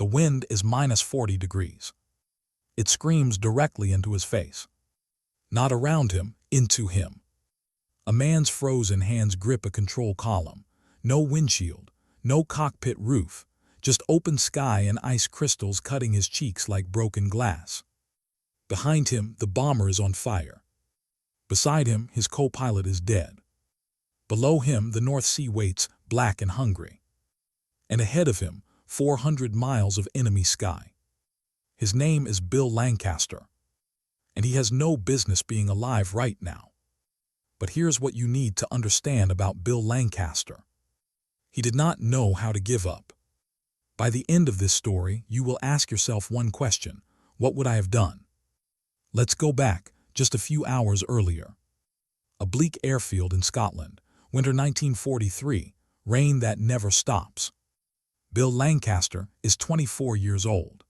The wind is -40 degrees. It screams directly into his face. Not around him, into him. A man's frozen hands grip a control column. No windshield, no cockpit roof, just open sky and ice crystals cutting his cheeks like broken glass. Behind him, the bomber is on fire. Beside him, his co-pilot is dead. Below him, the North Sea waits, black and hungry. And ahead of him, 400 miles of enemy sky. His name is Bill Lancaster, and he has no business being alive right now. But here's what you need to understand about Bill Lancaster. He did not know how to give up. By the end of this story, you will ask yourself one question: what would I have done? Let's go back just a few hours earlier. A bleak airfield in Scotland, winter 1943, rain that never stops. Bill Lancaster is 24 years old.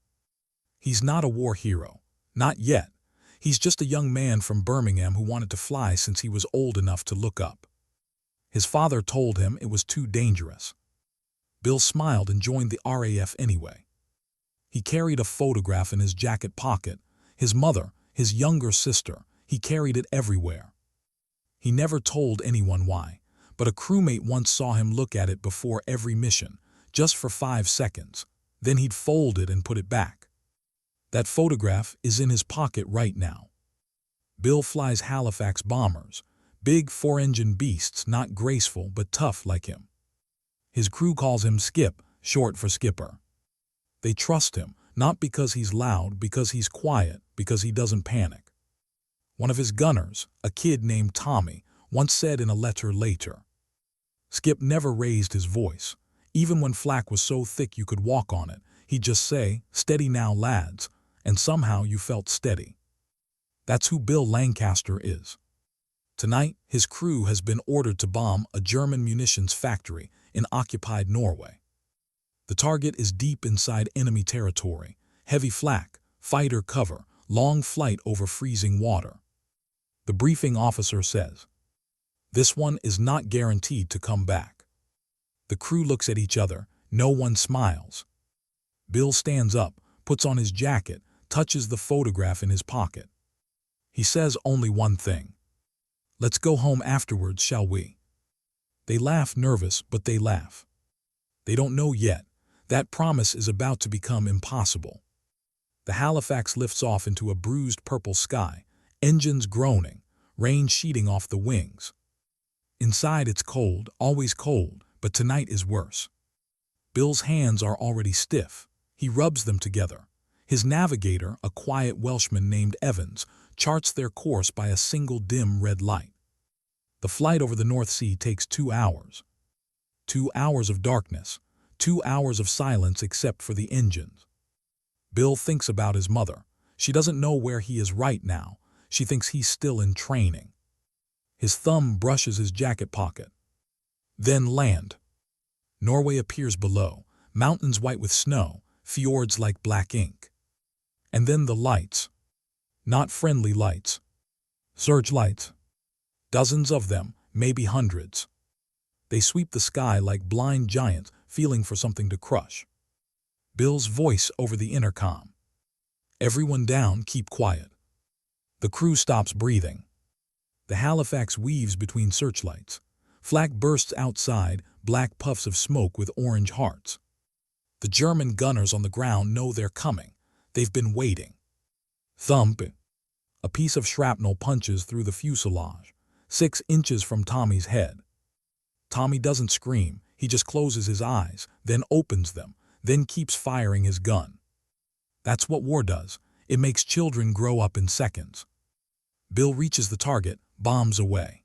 He's not a war hero, not yet. He's just a young man from Birmingham who wanted to fly since he was old enough to look up. His father told him it was too dangerous. Bill smiled and joined the RAF anyway. He carried a photograph in his jacket pocket. His mother, his younger sister, he carried it everywhere. He never told anyone why, but a crewmate once saw him look at it before every mission, just for 5 seconds. Then he'd fold it and put it back. That photograph is in his pocket right now. Bill flies Halifax bombers, big 4-engine beasts, not graceful but tough like him. His crew calls him Skip, short for skipper. They trust him, not because he's loud, because he's quiet, because he doesn't panic. One of his gunners, a kid named Tommy, once said in a letter later, Skip never raised his voice. Even when flak was so thick you could walk on it, he'd just say, "Steady now, lads," and somehow you felt steady. That's who Bill Lancaster is. Tonight, his crew has been ordered to bomb a German munitions factory in occupied Norway. The target is deep inside enemy territory, heavy flak, fighter cover, long flight over freezing water. The briefing officer says, "This one is not guaranteed to come back." The crew looks at each other, no one smiles. Bill stands up, puts on his jacket, touches the photograph in his pocket. He says only one thing: "Let's go home afterwards, shall we?" They laugh, nervous, but they laugh. They don't know yet. That promise is about to become impossible. The Halifax lifts off into a bruised purple sky, engines groaning, rain sheeting off the wings. Inside it's cold, always cold, but tonight is worse. Bill's hands are already stiff. He rubs them together. His navigator, a quiet Welshman named Evans, charts their course by a single dim red light. The flight over the North Sea takes 2 hours. 2 hours of darkness, 2 hours of silence except for the engines. Bill thinks about his mother. She doesn't know where he is right now. She thinks he's still in training. His thumb brushes his jacket pocket. Then land. Norway appears below, mountains white with snow, fjords like black ink. And then the lights. Not friendly lights. Searchlights. Dozens of them, maybe hundreds. They sweep the sky like blind giants, feeling for something to crush. Bill's voice over the intercom. "Everyone down, keep quiet." The crew stops breathing. The Halifax weaves between searchlights. Flak bursts outside, black puffs of smoke with orange hearts. The German gunners on the ground know they're coming. They've been waiting. Thump! A piece of shrapnel punches through the fuselage, 6 inches from Tommy's head. Tommy doesn't scream. He just closes his eyes, then opens them, then keeps firing his gun. That's what war does. It makes children grow up in seconds. Bill reaches the target, bombs away.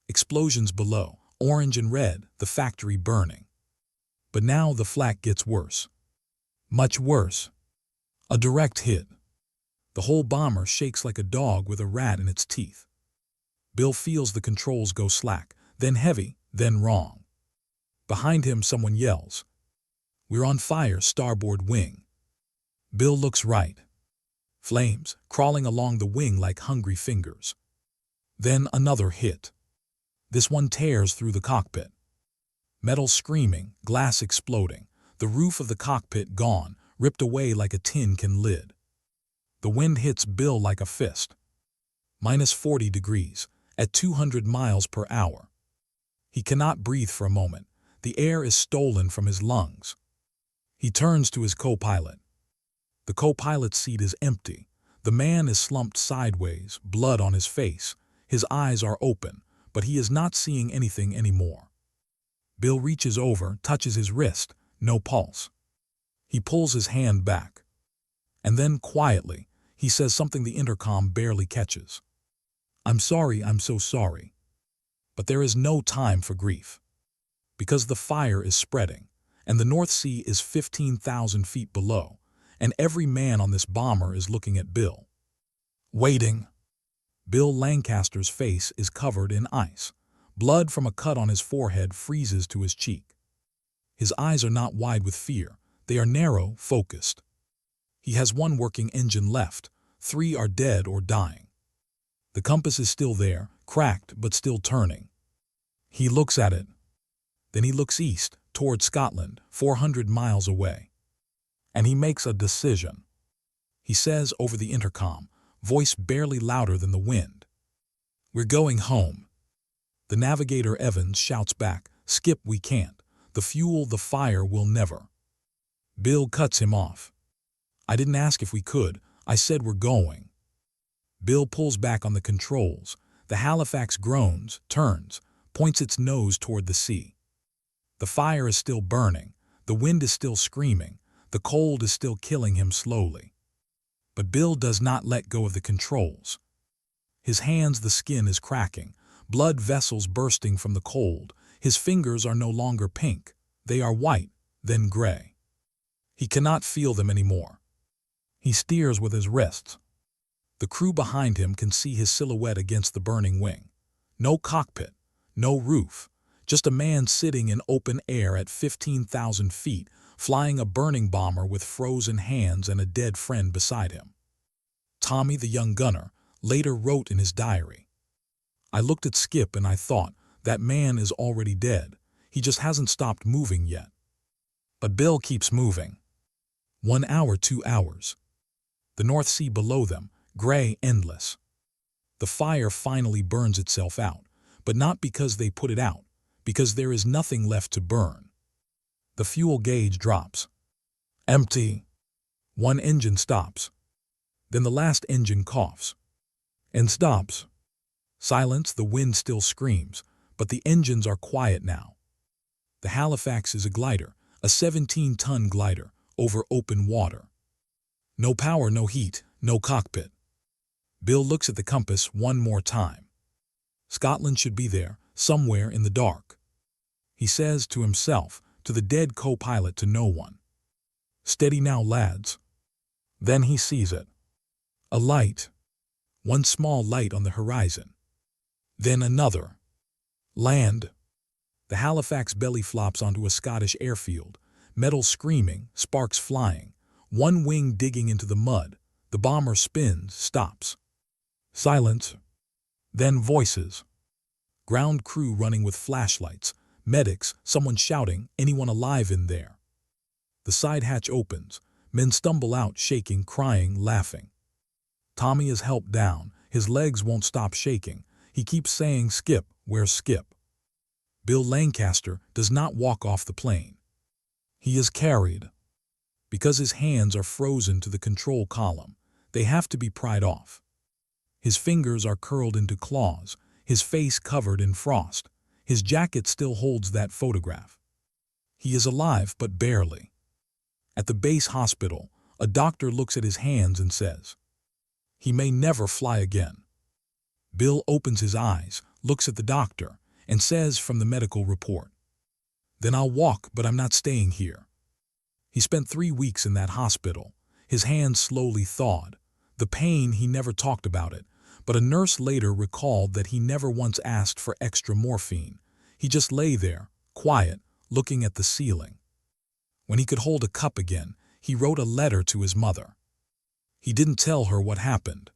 Explosions below, orange and red, the factory burning. But now the flak gets worse. Much worse. A direct hit. The whole bomber shakes like a dog with a rat in its teeth. Bill feels the controls go slack, then heavy, then wrong. Behind him, someone yells, "We're on fire, starboard wing." Bill looks right. Flames crawling along the wing like hungry fingers. Then another hit. This one tears through the cockpit. Metal screaming, glass exploding, the roof of the cockpit gone, ripped away like a tin can lid. The wind hits Bill like a fist. -40 degrees, at 200 miles per hour. He cannot breathe for a moment. The air is stolen from his lungs. He turns to his co-pilot. The co-pilot's seat is empty. The man is slumped sideways, blood on his face. His eyes are open, but he is not seeing anything anymore. Bill reaches over, touches his wrist, no pulse. He pulls his hand back. And then, quietly, he says something the intercom barely catches. "I'm sorry, I'm so sorry." But there is no time for grief. Because the fire is spreading, and the North Sea is 15,000 feet below, and every man on this bomber is looking at Bill. Waiting. Bill Lancaster's face is covered in ice. Blood from a cut on his forehead freezes to his cheek. His eyes are not wide with fear. They are narrow, focused. He has one working engine left. 3 are dead or dying. The compass is still there, cracked but still turning. He looks at it. Then he looks east, toward Scotland, 400 miles away. And he makes a decision. He says over the intercom, voice barely louder than the wind, "We're going home." The navigator Evans shouts back, "Skip, we can't. The fuel, the fire will never." Bill cuts him off. "I didn't ask if we could. I said we're going." Bill pulls back on the controls. The Halifax groans, turns, points its nose toward the sea. The fire is still burning. The wind is still screaming. The cold is still killing him slowly. But Bill does not let go of the controls. His hands, the skin is cracking, blood vessels bursting from the cold. His fingers are no longer pink. They are white, then gray. He cannot feel them anymore. He steers with his wrists. The crew behind him can see his silhouette against the burning wing. No cockpit, no roof, just a man sitting in open air at 15,000 feet, flying a burning bomber with frozen hands and a dead friend beside him. Tommy, the young gunner, later wrote in his diary, "I looked at Skip and I thought, that man is already dead. He just hasn't stopped moving yet." But Bill keeps moving. 1 hour, 2 hours. The North Sea below them, gray, endless. The fire finally burns itself out, but not because they put it out, because there is nothing left to burn. The fuel gauge drops. Empty. One engine stops. Then the last engine coughs. And stops. Silence, the wind still screams, but the engines are quiet now. The Halifax is a glider, a 17-ton glider, over open water. No power, no heat, no cockpit. Bill looks at the compass one more time. Scotland should be there, somewhere in the dark. He says to himself, to the dead co-pilot, to no one, "Steady now, lads." Then he sees it. A light. One small light on the horizon. Then another. Land. The Halifax belly flops onto a Scottish airfield, metal screaming, sparks flying, one wing digging into the mud. The bomber spins, stops. Silence. Then voices. Ground crew running with flashlights, medics, someone shouting, "Anyone alive in there?" The side hatch opens. Men stumble out, shaking, crying, laughing. Tommy is helped down. His legs won't stop shaking. He keeps saying, "Skip, where's Skip?" Bill Lancaster does not walk off the plane. He is carried. Because his hands are frozen to the control column, they have to be pried off. His fingers are curled into claws, his face covered in frost. His jacket still holds that photograph. He is alive, but barely. At the base hospital, a doctor looks at his hands and says, "He may never fly again." Bill opens his eyes, looks at the doctor, and says from the medical report, "Then I'll walk, but I'm not staying here." He spent 3 weeks in that hospital. His hands slowly thawed. The pain, he never talked about it, but a nurse later recalled that he never once asked for extra morphine. He just lay there, quiet, looking at the ceiling. When he could hold a cup again, he wrote a letter to his mother. He didn't tell her what happened.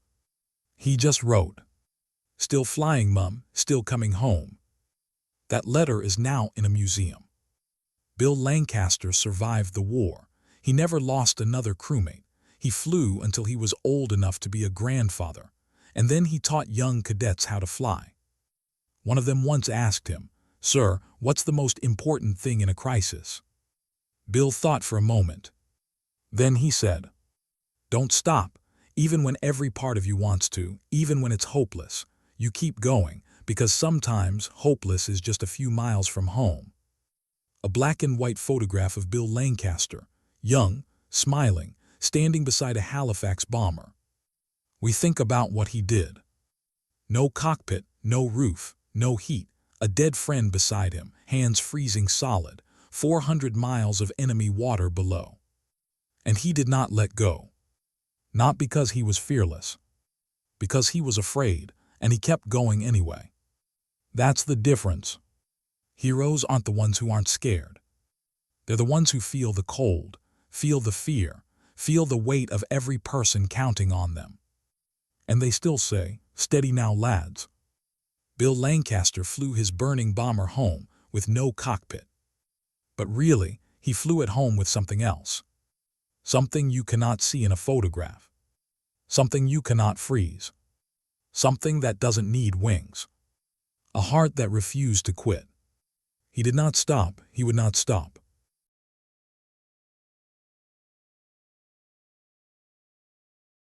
He just wrote, "Still flying, Mum, still coming home." That letter is now in a museum. Bill Lancaster survived the war. He never lost another crewmate. He flew until he was old enough to be a grandfather, and then he taught young cadets how to fly. One of them once asked him, "Sir, what's the most important thing in a crisis?" Bill thought for a moment. Then he said, "Don't stop, even when every part of you wants to, even when it's hopeless. You keep going, because sometimes hopeless is just a few miles from home." A black and white photograph of Bill Lancaster, young, smiling, standing beside a Halifax bomber. We think about what he did. No cockpit, no roof, no heat, a dead friend beside him, hands freezing solid, 400 miles of enemy water below. And he did not let go. Not because he was fearless, because he was afraid, and he kept going anyway. That's the difference. Heroes aren't the ones who aren't scared. They're the ones who feel the cold, feel the fear, feel the weight of every person counting on them. And they still say, "Steady now, lads." Bill Lancaster flew his burning bomber home with no cockpit. But really, he flew it home with something else. Something you cannot see in a photograph. Something you cannot freeze. Something that doesn't need wings. A heart that refused to quit. He did not stop, he would not stop.